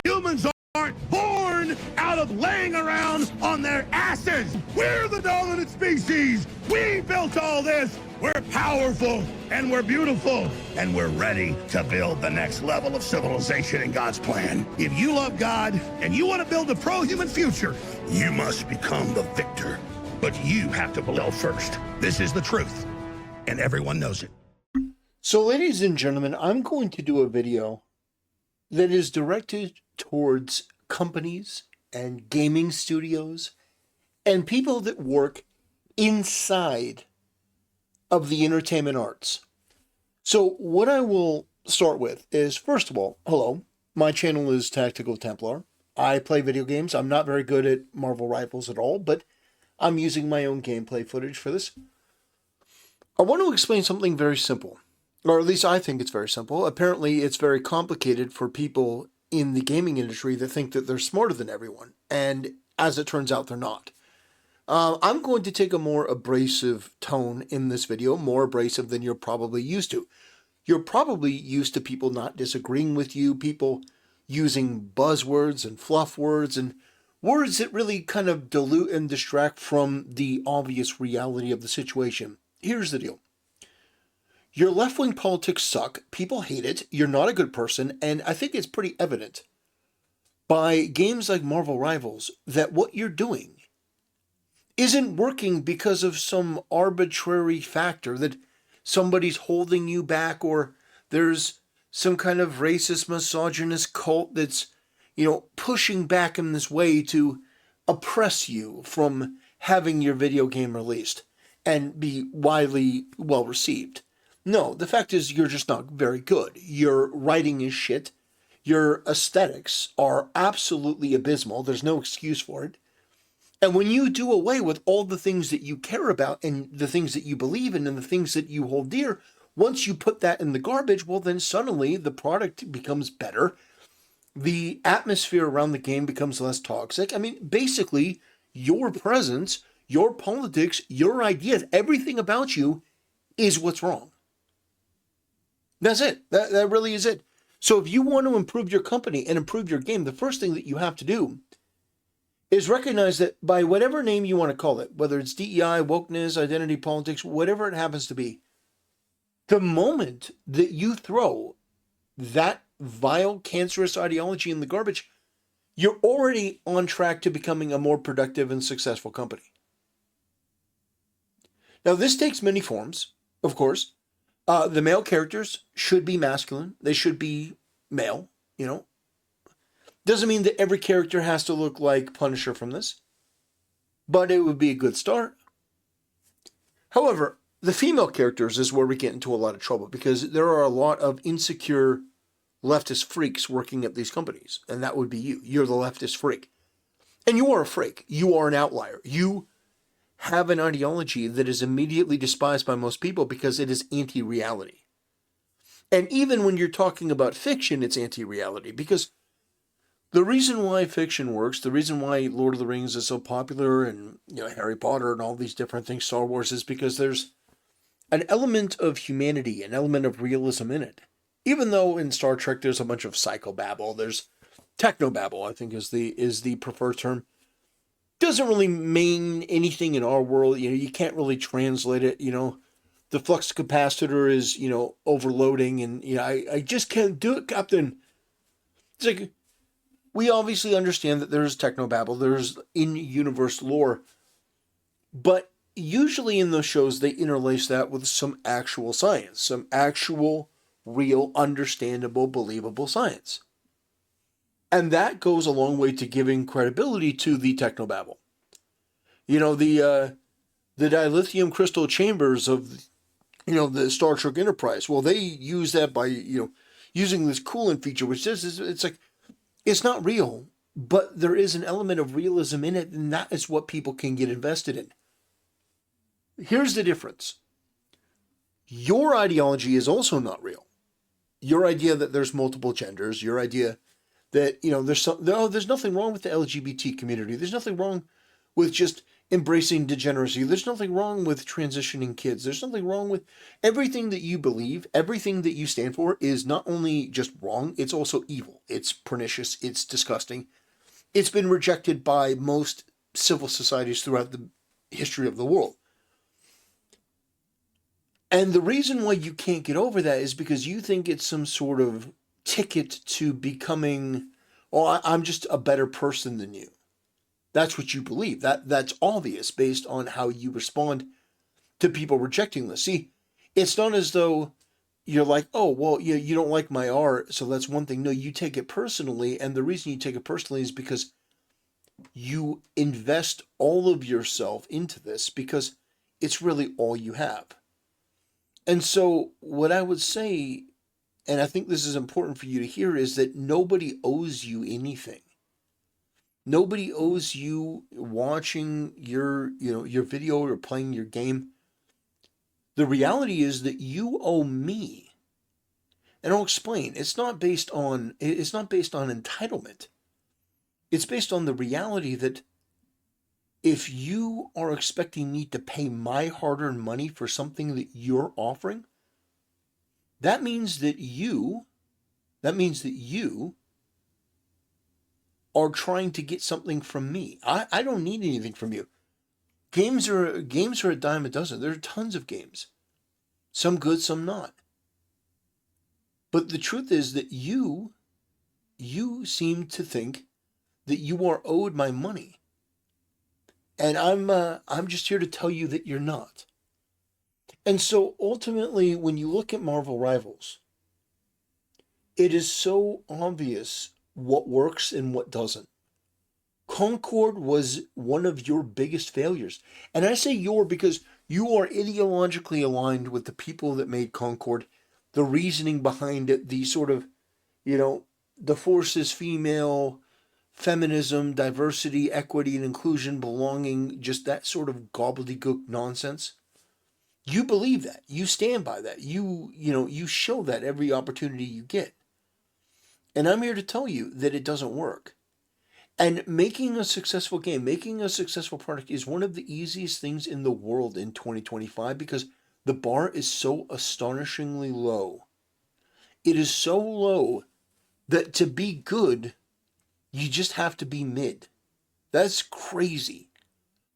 Humans aren't born out of laying around on their asses. We're the dominant species. We built all this. We're powerful and we're beautiful and we're ready to build the next level of civilization in God's plan. If you love God and you want to build a pro-human future, you must become the victor. But you have to believe first. This is the truth, and everyone knows it. So, ladies and gentlemen, I'm going to do a video that is directed towards companies and gaming studios and people that work inside of the entertainment arts. So what I will start with is, first of all, hello, my channel is Tactical Templar. I play video games. I'm not very good at Marvel Rivals at all, but I'm using my own gameplay footage for this. I want to explain something very simple, or at least I think it's very simple. Apparently, it's very complicated for people in the gaming industry that think that they're smarter than everyone, and as it turns out, they're not. I'm going to take a more abrasive tone in this video, more abrasive than you're probably used to. You're probably used to people not disagreeing with you, people using buzzwords and fluff words and words that really kind of dilute and distract from the obvious reality of the situation. Here's the deal. Your left-wing politics suck, people hate it, you're not a good person, and I think it's pretty evident by games like Marvel Rivals that what you're doing isn't working because of some arbitrary factor that somebody's holding you back, or there's some kind of racist, misogynist cult that's, pushing back in this way to oppress you from having your video game released and be widely well received. No, the fact is you're just not very good. Your writing is shit. Your aesthetics are absolutely abysmal. There's no excuse for it. And when you do away with all the things that you care about and the things that you believe in and the things that you hold dear, once you put that in the garbage, well, then suddenly the product becomes better. The atmosphere around the game becomes less toxic. I mean, basically, your presence, your politics, your ideas, everything about you is what's wrong. That's it. That really is it. So if you want to improve your company and improve your game, the first thing that you have to do is recognize that by whatever name you want to call it, whether it's DEI, wokeness, identity politics, whatever it happens to be, the moment that you throw that vile, cancerous ideology in the garbage, you're already on track to becoming a more productive and successful company. Now, this takes many forms, of course. The male characters should be masculine. They should be male, Doesn't mean that every character has to look like Punisher from this, but it would be a good start. However, the female characters is where we get into a lot of trouble because there are a lot of insecure leftist freaks working at these companies, and that would be you. You're the leftist freak. And you are a freak. You are an outlier. You have an ideology that is immediately despised by most people because it is anti-reality. And even when you're talking about fiction, it's anti-reality because the reason why fiction works, the reason why Lord of the Rings is so popular and Harry Potter and all these different things, Star Wars, is because there's an element of humanity, an element of realism in it. Even though in Star Trek there's a bunch of psychobabble, there's technobabble, I think is the preferred term. Doesn't really mean anything in our world. You can't really translate it. The flux capacitor is overloading, and I just can't do it, Captain. It's like, we obviously understand that there's technobabble, there's in-universe lore, but usually in those shows they interlace that with some actual science, some actual, real, understandable, believable science. And that goes a long way to giving credibility to the technobabble. The dilithium crystal chambers of, the Star Trek Enterprise, well, they use that by, using this coolant feature, which it's like, it's not real, but there is an element of realism in it, and that is what people can get invested in. Here's the difference. Your ideology is also not real. Your idea that there's multiple genders, your idea that, there's nothing wrong with the LGBT community. There's nothing wrong with just embracing degeneracy. There's nothing wrong with transitioning kids. There's nothing wrong with everything that you believe, everything that you stand for is not only just wrong, it's also evil. It's pernicious, it's disgusting. It's been rejected by most civil societies throughout the history of the world. And the reason why you can't get over that is because you think it's some sort of ticket to becoming, oh, I'm just a better person than you. That's what you believe. That's obvious based on how you respond to people rejecting this. See, it's not as though you're like, oh, well, you don't like my art, so that's one thing. No, you take it personally, and the reason you take it personally is because you invest all of yourself into this because it's really all you have. And so, what I would say, and I think this is important for you to hear, is that nobody owes you anything. Nobody owes you watching your video or playing your game. The reality is that you owe me. And I'll explain. It's not based on entitlement. It's based on the reality that if you are expecting me to pay my hard-earned money for something that you're offering, that means that you are trying to get something from me. I don't need anything from you. Games are a dime a dozen. There are tons of games. Some good, some not. But the truth is that you seem to think that you are owed my money. And I'm just here to tell you that you're not. And so ultimately, when you look at Marvel Rivals, it is so obvious what works and what doesn't. Concord was one of your biggest failures. And I say your because you are ideologically aligned with the people that made Concord, the reasoning behind it, the sort of, the forces female, feminism, diversity, equity, and inclusion, belonging, just that sort of gobbledygook nonsense. You believe that. You stand by that. You show that every opportunity you get. And I'm here to tell you that it doesn't work. And making a successful game, making a successful product is one of the easiest things in the world in 2025 because the bar is so astonishingly low. It is so low that to be good, you just have to be mid. That's crazy,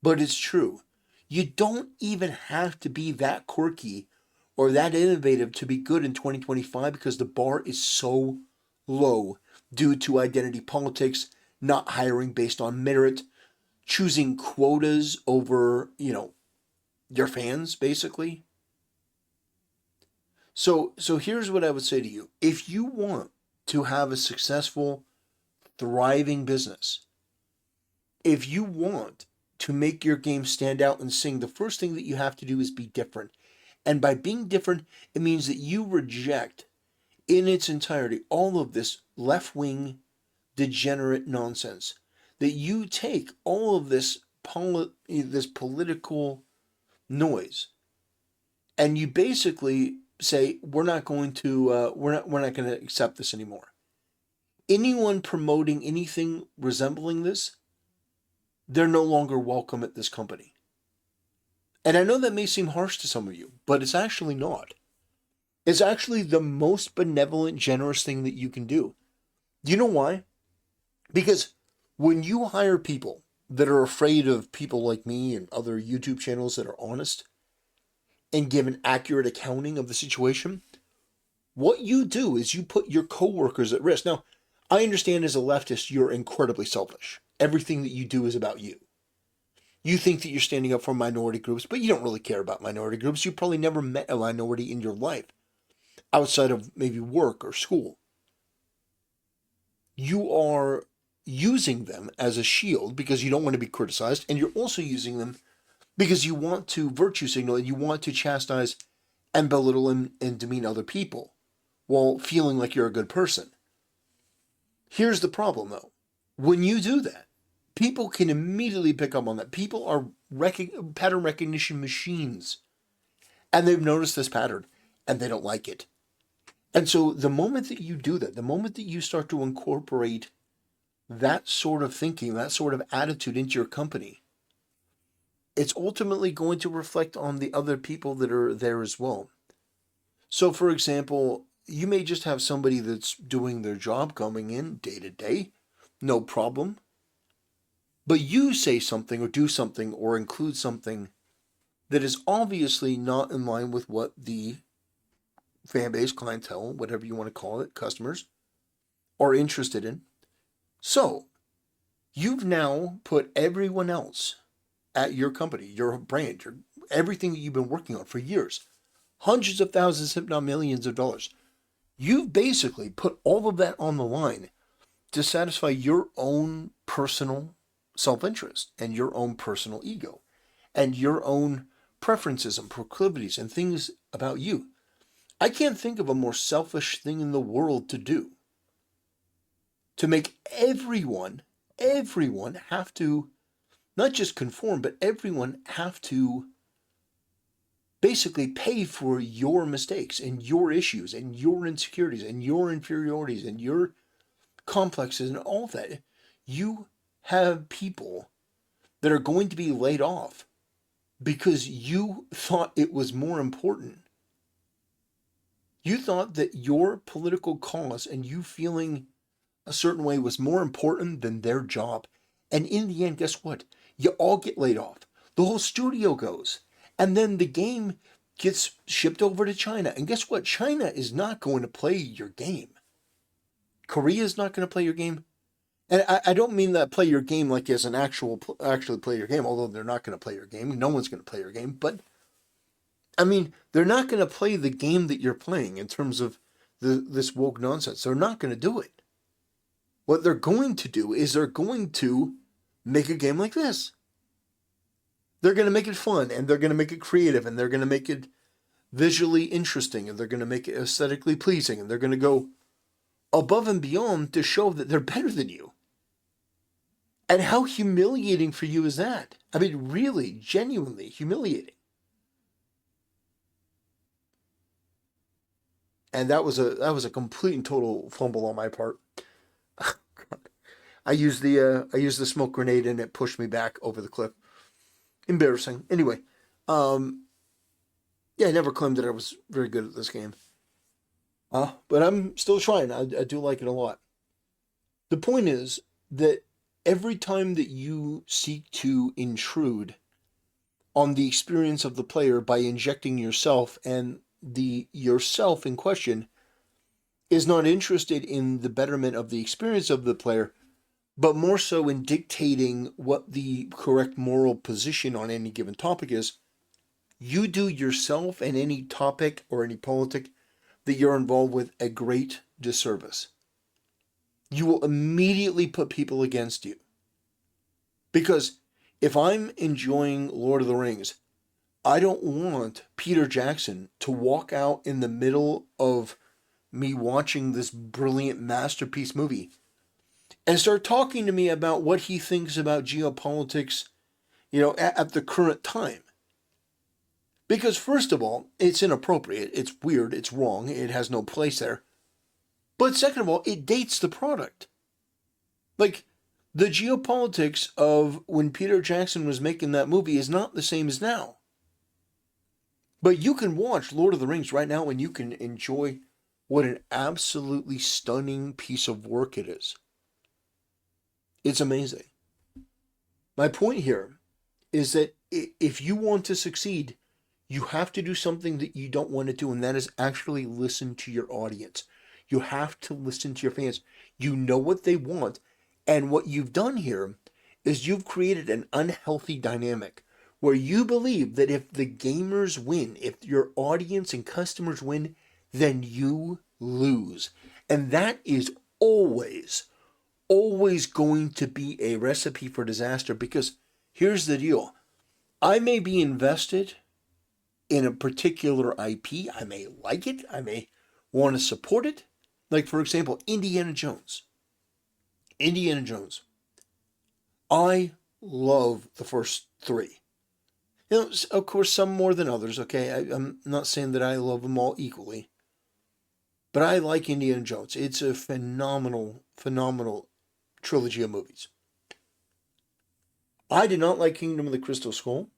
but it's true. You don't even have to be that quirky or that innovative to be good in 2025 because the bar is so low due to identity politics, not hiring based on merit, choosing quotas over, your fans, basically. So here's what I would say to you. If you want to have a successful, thriving business, if you want to make your game stand out and sing, the first thing that you have to do is be different. And by being different, it means that you reject in its entirety all of this left-wing degenerate nonsense. That you take all of this political noise and you basically say we're not going to accept this anymore. Anyone promoting anything resembling this, they're no longer welcome at this company. And I know that may seem harsh to some of you, but it's actually not. It's actually the most benevolent, generous thing that you can do. Do you know why? Because when you hire people that are afraid of people like me and other YouTube channels that are honest and give an accurate accounting of the situation, what you do is you put your coworkers at risk. Now, I understand as a leftist, you're incredibly selfish. Everything that you do is about you. You think that you're standing up for minority groups, but you don't really care about minority groups. You probably never met a minority in your life outside of maybe work or school. You are using them as a shield because you don't want to be criticized, and you're also using them because you want to virtue signal and you want to chastise and belittle and demean other people while feeling like you're a good person. Here's the problem, though. When you do that, people can immediately pick up on that. People are pattern recognition machines, and they've noticed this pattern, and they don't like it. And so the moment that you do that, the moment that you start to incorporate that sort of thinking, that sort of attitude into your company, it's ultimately going to reflect on the other people that are there as well. So, for example, you may just have somebody that's doing their job coming in day to day, no problem. But you say something or do something or include something that is obviously not in line with what the fan base, clientele, whatever you want to call it, customers are interested in. So, you've now put everyone else at your company, your brand, your everything that you've been working on for years, hundreds of thousands, if not millions of dollars. You've basically put all of that on the line to satisfy your own personal self-interest and your own personal ego and your own preferences and proclivities and things about you. I can't think of a more selfish thing in the world to do. To make everyone have to not just conform, but everyone have to basically pay for your mistakes and your issues and your insecurities and your inferiorities and your complexes and all that. You have people that are going to be laid off because you thought it was more important. You thought that your political cause and you feeling a certain way was more important than their job. And in the end, guess what? You all get laid off. The whole studio goes. And then the game gets shipped over to China. And guess what? China is not going to play your game. Korea is not going to play your game. And I don't mean that play your game like as an actually play your game, although they're not going to play your game. No one's going to play your game. But, I mean, they're not going to play the game that you're playing in terms of this woke nonsense. They're not going to do it. What they're going to do is they're going to make a game like this. They're going to make it fun, and they're going to make it creative, and they're going to make it visually interesting, and they're going to make it aesthetically pleasing, and they're going to go above and beyond to show that they're better than you. And how humiliating for you is that? I mean, really, genuinely humiliating. And that was a complete and total fumble on my part. I used the smoke grenade and it pushed me back over the cliff. Embarrassing. Anyway, yeah, I never claimed that I was very good at this game. But I'm still trying. I do like it a lot. The point is that every time that you seek to intrude on the experience of the player by injecting yourself, and the yourself in question is not interested in the betterment of the experience of the player, but more so in dictating what the correct moral position on any given topic is, you do yourself and any topic or any politic that you're involved with a great disservice. You will immediately put people against you. Because if I'm enjoying Lord of the Rings, I don't want Peter Jackson to walk out in the middle of me watching this brilliant masterpiece movie and start talking to me about what he thinks about geopolitics, at the current time. Because first of all, it's inappropriate, it's weird, it's wrong, it has no place there. But second of all, it dates the product. Like, the geopolitics of when Peter Jackson was making that movie is not the same as now. But you can watch Lord of the Rings right now and you can enjoy what an absolutely stunning piece of work it is. It's amazing. My point here is that if you want to succeed, you have to do something that you don't want to do, and that is actually listen to your audience. You have to listen to your fans. You know what they want, and what you've done here is you've created an unhealthy dynamic where you believe that if the gamers win, if your audience and customers win, then you lose. And that is always going to be a recipe for disaster, because here's the deal. I may be invested in a particular IP. I may like it. I may want to support it. Like, for example, Indiana Jones. Indiana Jones. I love the first three. Of course, some more than others, okay? I'm not saying that I love them all equally. But I like Indiana Jones. It's a phenomenal trilogy of movies. I did not like Kingdom of the Crystal Skull.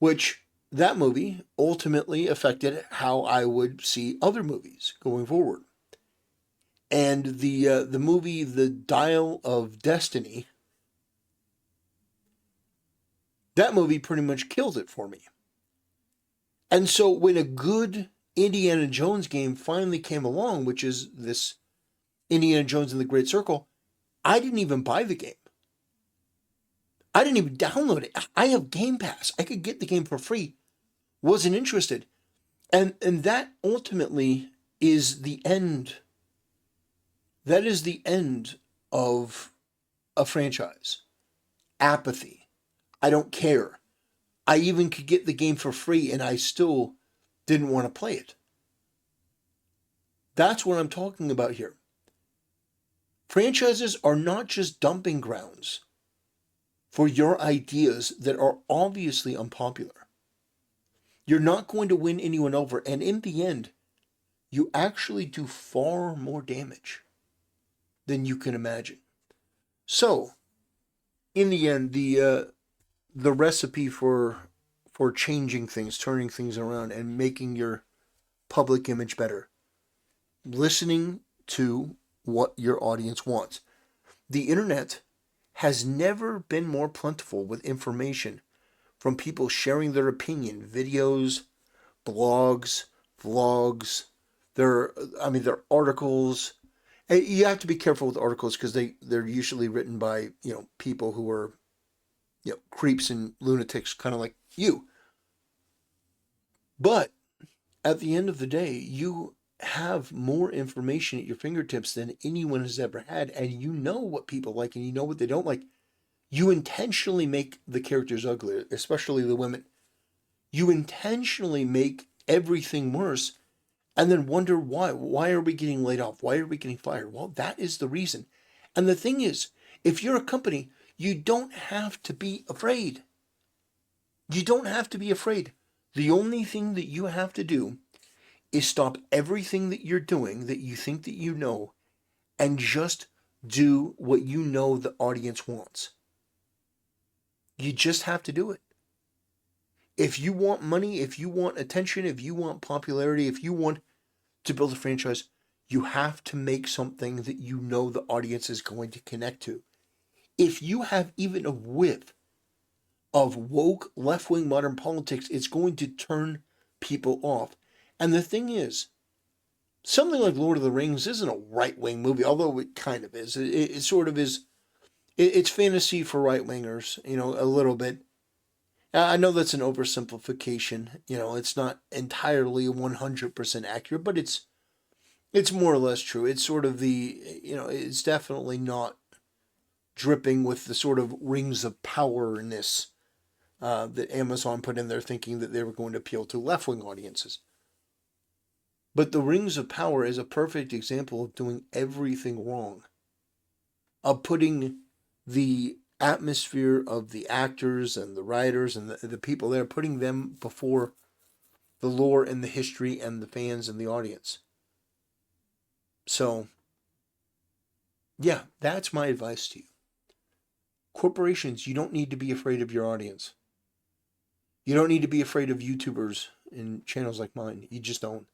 which that movie ultimately affected how I would see other movies going forward. And the movie The Dial of Destiny, that movie pretty much killed it for me. And so when a good Indiana Jones game finally came along, which is this Indiana Jones and the Great Circle, I didn't even buy the game. I didn't even download it. I have Game Pass. I could get the game for free. Wasn't interested. And that ultimately is the end. That is the end of a franchise. Apathy. I don't care. I even could get the game for free and I still didn't want to play it. That's what I'm talking about here. Franchises are not just dumping grounds for your ideas that are obviously unpopular. You're not going to win anyone over, and in the end, you actually do far more damage than you can imagine. So, in the end, the recipe for changing things, turning things around, and making your public image better, listening to what your audience wants. The internet has never been more plentiful with information from people sharing their opinion, videos, blogs, vlogs, their articles. And you have to be careful with articles because they're usually written by, people who are, creeps and lunatics, kind of like you. But at the end of the day, you have more information at your fingertips than anyone has ever had, and you know what people like and you know what they don't like. You intentionally make the characters uglier, especially the women. You intentionally make everything worse and then wonder why. Why are we getting laid off? Why are we getting fired? Well, that is the reason. And the thing is, if you're a company, you don't have to be afraid. You don't have to be afraid. The only thing that you have to do is stop everything that you're doing that you think that you know and just do what you know the audience wants. You just have to do it. If you want money, if you want attention, if you want popularity, if you want to build a franchise, you have to make something that you know the audience is going to connect to. If you have even a whiff of woke left-wing modern politics, it's going to turn people off. And the thing is, something like Lord of the Rings isn't a right-wing movie, although it kind of is. It sort of is. It's fantasy for right-wingers, a little bit. I know that's an oversimplification. It's not entirely 100% accurate, but it's more or less true. It's sort of it's definitely not dripping with the sort of rings of powerness that Amazon put in there thinking that they were going to appeal to left-wing audiences. But the rings of power is a perfect example of doing everything wrong. Of putting the atmosphere of the actors and the writers and the people there, putting them before the lore and the history and the fans and the audience. So, yeah, that's my advice to you. Corporations, you don't need to be afraid of your audience. You don't need to be afraid of YouTubers and channels like mine. You just don't.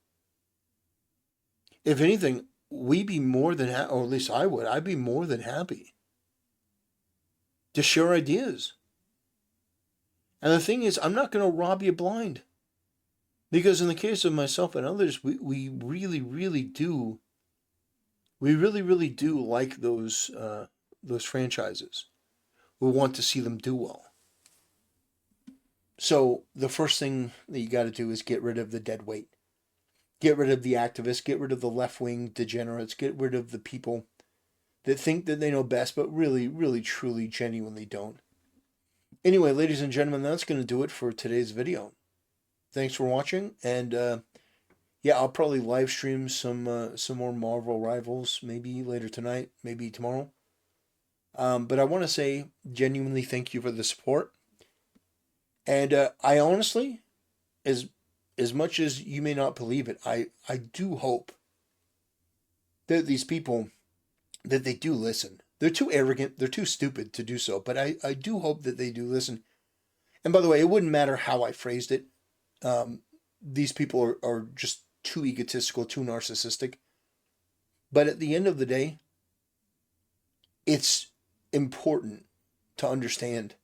If anything, we'd be more than, or at least I would, I'd be more than happy to share ideas. And the thing is, I'm not going to rob you blind. Because in the case of myself and others, we really, really do, like those franchises. We want to see them do well. So the first thing that you got to do is get rid of the dead weight. Get rid of the activists, get rid of the left-wing degenerates, get rid of the people that think that they know best, but really, really, truly, genuinely don't. Anyway, ladies and gentlemen, that's going to do it for today's video. Thanks for watching, and yeah, I'll probably live stream some more Marvel Rivals, maybe later tonight, maybe tomorrow. But I want to say genuinely thank you for the support. And I honestly, as much as you may not believe it, I do hope that these people, that they do listen. They're too arrogant, they're too stupid to do so, but I do hope that they do listen. And by the way, it wouldn't matter how I phrased it. These people are just too egotistical, too narcissistic. But at the end of the day, it's important to understand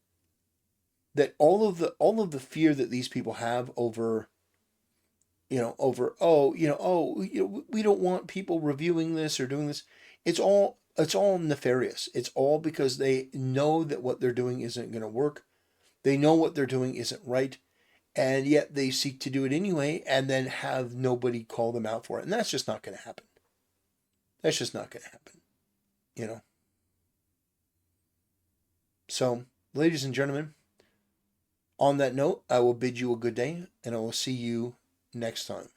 that all of the fear that these people have over, we don't want people reviewing this or doing this. It's all nefarious. It's all because they know that what they're doing isn't going to work. They know what they're doing isn't right, and yet they seek to do it anyway and then have nobody call them out for it. And that's just not going to happen. That's just not going to happen, you know. So, ladies and gentlemen, on that note, I will bid you a good day, and I will see you next time.